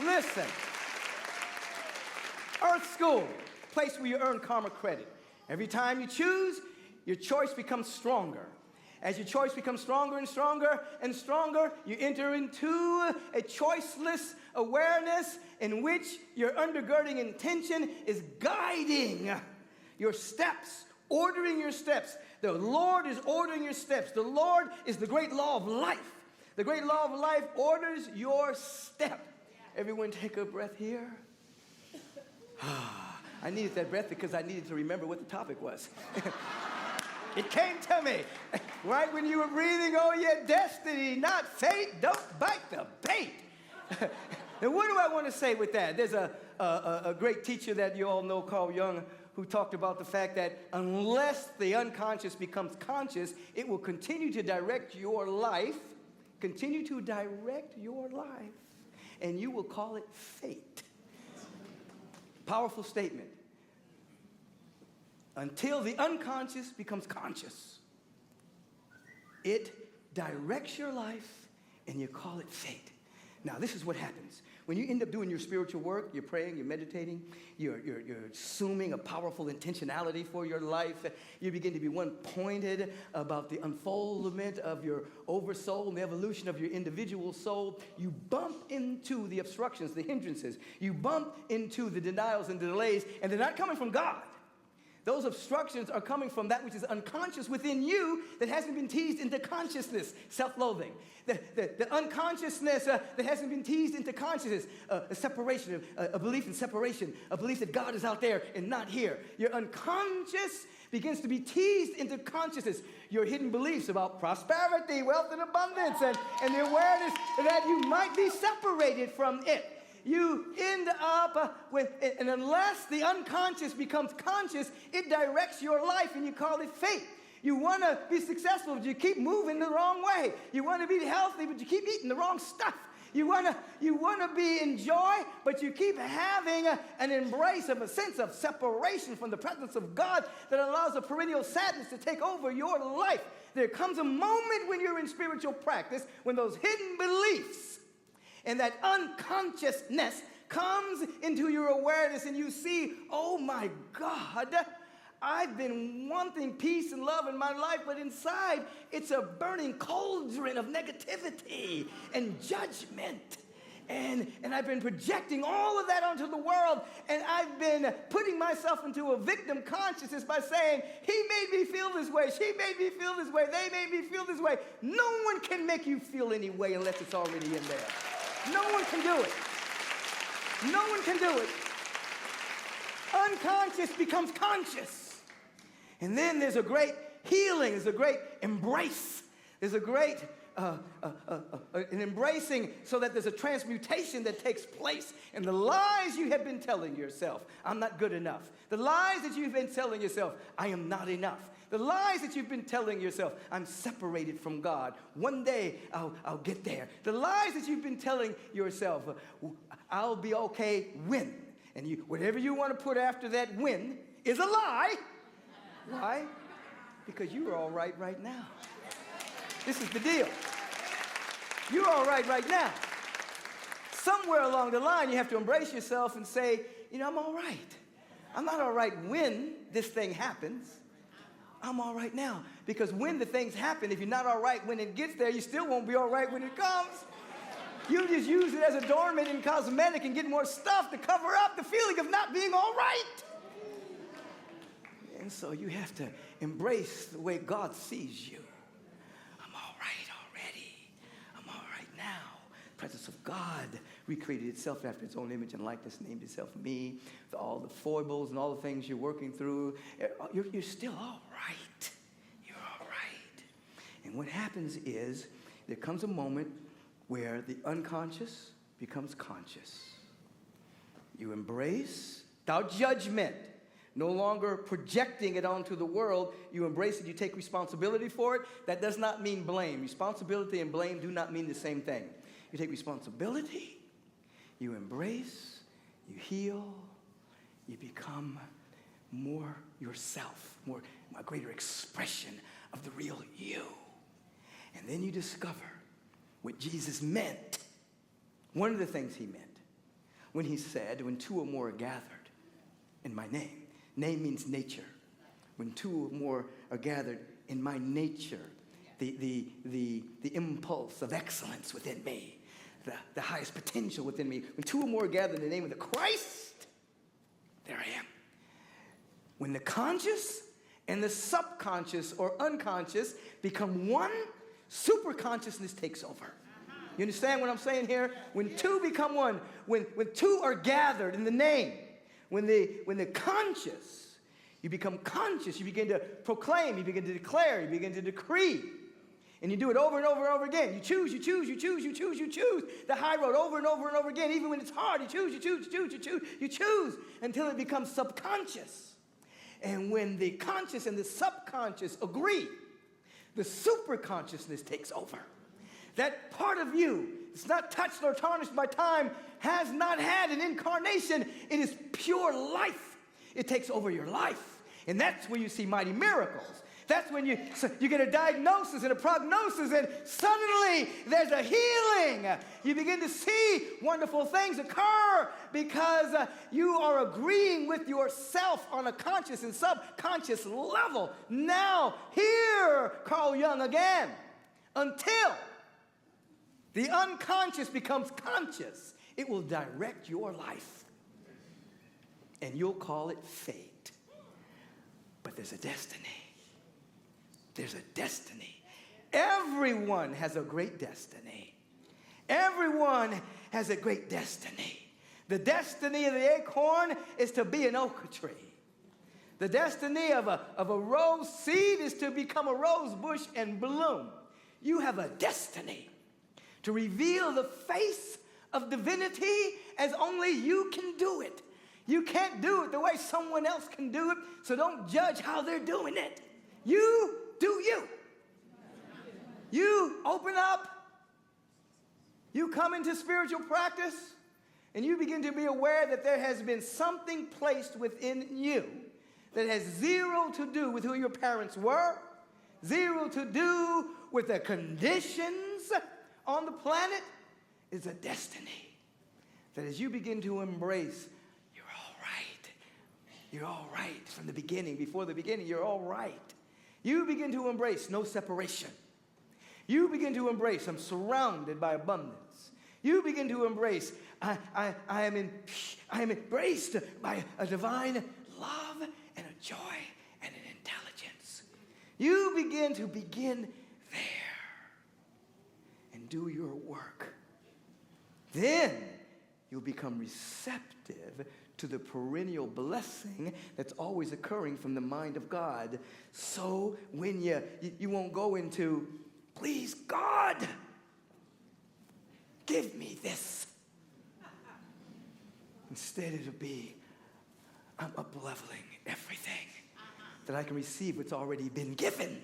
Listen. Earth School, place where you earn karma credit. Every time you choose, your choice becomes stronger. As your choice becomes stronger and stronger and stronger, you enter into a choiceless awareness in which your undergirding intention is guiding your steps, ordering your steps. The Lord is ordering your steps. The Lord is the great law of life. The great law of life orders your step. Everyone take a breath here. I needed that breath because I needed to remember what the topic was. It came to me right when you were breathing. Oh, yeah, destiny, not fate. Don't bite the bait. Now, what do I want to say with that? There's a great teacher that you all know, Carl Jung, who talked about the fact that unless the unconscious becomes conscious, it will continue to direct your life, and you will call it fate. Powerful statement. Until the unconscious becomes conscious, it directs your life and you call it fate. Now, this is what happens. When you end up doing your spiritual work, you're praying, you're meditating, you're assuming a powerful intentionality for your life. You begin to be one-pointed about the unfoldment of your oversoul and the evolution of your individual soul. You bump into the obstructions, the hindrances. You bump into the denials and the delays, and they're not coming from God. Those obstructions are coming from that which is unconscious within you that hasn't been teased into consciousness, self-loathing. The unconsciousness that hasn't been teased into consciousness, a separation, a belief in separation, a belief that God is out there and not here. Your unconscious begins to be teased into consciousness. Your hidden beliefs about prosperity, wealth, and abundance, and the awareness that you might be separated from it. You end up with, and unless the unconscious becomes conscious, it directs your life and you call it fate. You want to be successful, but you keep moving the wrong way. You want to be healthy, but you keep eating the wrong stuff. You want to be in joy, but you keep having an embrace of a sense of separation from the presence of God that allows a perennial sadness to take over your life. There comes a moment when you're in spiritual practice when those hidden beliefs and that unconsciousness comes into your awareness and you see, oh my God, I've been wanting peace and love in my life, but inside it's a burning cauldron of negativity and judgment. And I've been projecting all of that onto the world, and I've been putting myself into a victim consciousness by saying, he made me feel this way, she made me feel this way, they made me feel this way. No one can make you feel any way unless it's already in there. No one can do it. No one can do it. Unconscious becomes conscious. And then there's a great healing. There's a great embrace. There's a great an embracing so that there's a transmutation that takes place. And the lies you have been telling yourself, I'm not good enough. The lies that you've been telling yourself, I am not enough. The lies that you've been telling yourself, I'm separated from God. One day I'll get there. The lies that you've been telling yourself, I'll be okay when. And whatever you want to put after that when is a lie. Why? Because you're all right now. This is the deal. You're all right now. Somewhere along the line, you have to embrace yourself and say, I'm all right. I'm not all right when this thing happens. I'm all right now. Because when the things happen, if you're not all right when it gets there, you still won't be all right when it comes. You just use it as a doormat and cosmetic and get more stuff to cover up the feeling of not being all right. And so you have to embrace the way God sees you. I'm all right already. I'm all right now. The presence of God recreated itself after its own image and likeness, named itself me. With all the foibles and all the things you're working through, you're still all right. You're all right. And what happens is there comes a moment where the unconscious becomes conscious. You embrace without judgment, no longer projecting it onto the world. You embrace it. You take responsibility for it. That does not mean blame. Responsibility and blame do not mean the same thing. You take responsibility, you embrace, you heal, you become more yourself, a greater expression of the real you. And then you discover what Jesus meant. One of the things he meant when he said, when two or more are gathered in my name. Name means nature. When two or more are gathered in my nature, the impulse of excellence within me, the highest potential within me. When two or more are gathered in the name of the Christ, there I am. When the conscious and the subconscious or unconscious become one, super consciousness takes over. You understand what I'm saying here? When two become one, when two are gathered in the name, when the conscious, you become conscious, you begin to proclaim, you begin to declare, you begin to decree. And you do it over and over and over again. You choose, you choose, you choose, you choose, you choose. The high road over and over and over again. Even when it's hard, you choose, you choose, you choose, you choose, you choose until it becomes subconscious. And when the conscious and the subconscious agree, the superconsciousness takes over. That part of you, it's not touched nor tarnished by time, has not had an incarnation. It is pure life. It takes over your life. And that's where you see mighty miracles. That's when you get a diagnosis and a prognosis, and suddenly there's a healing. You begin to see wonderful things occur because you are agreeing with yourself on a conscious and subconscious level. Now, hear Carl Jung again. Until the unconscious becomes conscious, it will direct your life. And you'll call it fate. But there's a destiny. There's a destiny. Everyone has a great destiny. Everyone has a great destiny. The destiny of the acorn is to be an oak tree. The destiny of a rose seed is to become a rose bush and bloom. You have a destiny to reveal the face of divinity as only you can do it. You can't do it the way someone else can do it, so don't judge how they're doing it. You do you. You open up, you come into spiritual practice, and you begin to be aware that there has been something placed within you that has zero to do with who your parents were, zero to do with the conditions on the planet. It's a destiny that as you begin to embrace, you're all right from the beginning. Before the beginning, you're all right. You begin to embrace no separation. You begin to embrace, I'm surrounded by abundance. You begin to embrace, I am embraced by a divine love and a joy and an intelligence. You begin there and do your work. Then you'll become receptive to the perennial blessing that's always occurring from the mind of God. So when you won't go into, please God, give me this. Instead it'll be, I'm up-leveling everything that I can receive what's already been given.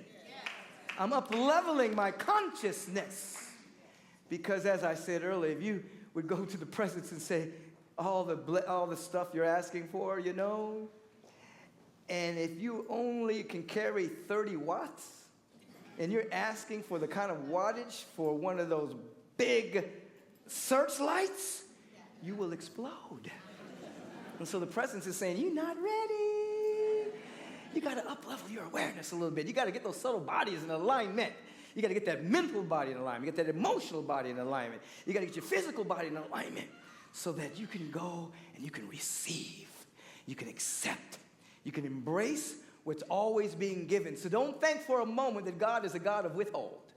I'm up-leveling my consciousness. Because as I said earlier, if you would go to the presence and say, all the stuff you're asking for, you know, and if you only can carry 30 watts, and you're asking for the kind of wattage for one of those big searchlights, you will explode. And so the presence is saying, you're not ready. You got to up-level your awareness a little bit. You got to get those subtle bodies in alignment. You got to get that mental body in alignment. You get that emotional body in alignment. You got to get your physical body in alignment so that you can go and you can receive. You can accept. You can embrace what's always being given. So don't think for a moment that God is a God of withhold.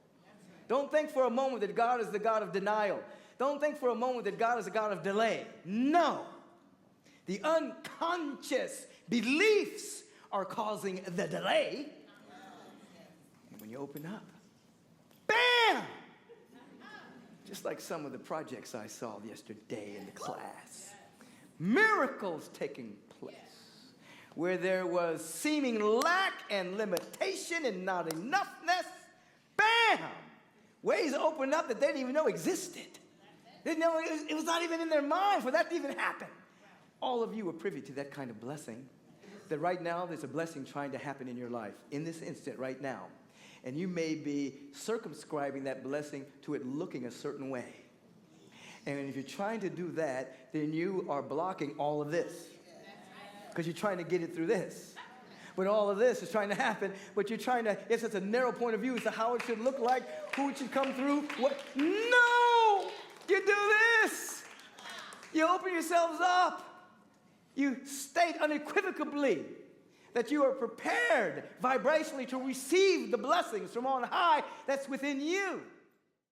Don't think for a moment that God is the God of denial. Don't think for a moment that God is a God of delay. No. The unconscious beliefs are causing the delay. And when you open up, bam! Just like some of the projects I saw yesterday in the class. Miracles taking place. Where there was seeming lack and limitation and not enoughness. Bam! Ways opened up that they didn't even know existed. They didn't know it was not even in their mind for that to even happen. All of you are privy to that kind of blessing. That right now there's a blessing trying to happen in your life. In this instant right now. And you may be circumscribing that blessing to it looking a certain way. And if you're trying to do that, then you are blocking all of this. Because you're trying to get it through this. But all of this is trying to happen, but you're trying to, it's a narrow point of view as to how it should look like, who it should come through. What? No! You do this. You open yourselves up. You state unequivocally that you are prepared vibrationally to receive the blessings from on high that's within you.